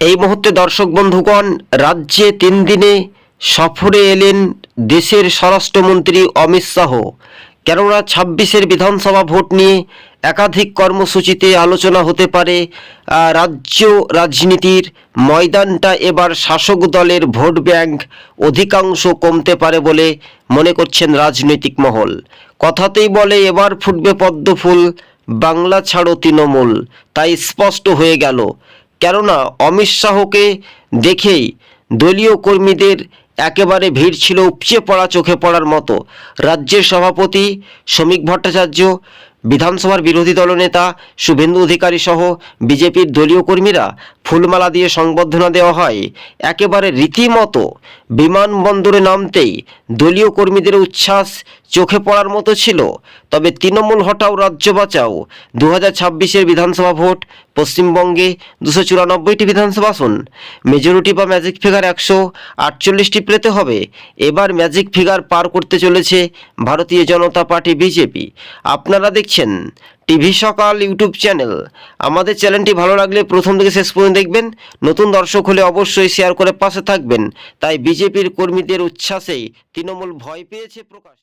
এই মুহূর্তে দর্শক বন্ধুগণ, রাজ্যে 3 দিনে সফরে এলেন দেশের স্বরাষ্ট্রমন্ত্রী অমিত শাহ। কেননা 26-এর বিধানসভা ভোট নিয়ে একাধিক কর্মসূচিতে আলোচনা হতে পারে। রাজ্য রাজনীতির ময়দানটা এবার শাসক দলের ভোট ব্যাংক অধিকাংশ কমতে পারে বলে মনে করছেন রাজনৈতিক মহল। কথাতেই বলে এবার ফুটবে পদ্ম ফুল, বাংলা ছাড়ো তৃণমূল। তাই স্পষ্ট হয়ে গেল, কেননা অমিত শাহকে দেখেই দলীয় কর্মীদের একেবারে ভিড় ছিল উপচে পড়া, চোখে পড়ার মতো। রাজ্যের সভাপতি শ্রমিক ভট্টাচার্য, বিধানসভার বিরোধী দলনেতা শুভেন্দু অধিকারী সহ বিজেপির দলীয় কর্মীরা ফুলমালা দিয়ে সংবর্ধনা দেওয়া হয়। একেবারে রীতিমতো বিমানবন্দরে নামতেই দলীয় কর্মীদের উচ্ছ্বাস চোখে পড়ার মতো ছিল। তবে তৃণমূল হটাও রাজ্য বাঁচাও, 2026-এর বিধানসভা ভোট, পশ্চিমবঙ্গে 294টি বিধানসভা আসন, মেজরিটি বা ম্যাজিক ফিগার 148টি পেতে হবে। এবার ম্যাজিক ফিগার পার করতে চলেছে ভারতীয় জনতা পার্টি বিজেপি। আপনারা দেখছেন টিভি সকাল ইউটিউব চ্যানেল। আমাদের চ্যানেলটি ভালো লাগলে প্রথম থেকে শেষ পর্যন্ত দেখবেন। নতুন দর্শক হলে অবশ্যই শেয়ার করে পাশে থাকবেন। তাই বিজেপির কর্মীদের উচ্ছ্বাসে তৃণমূল ভয় পেয়েছে প্রকাশ।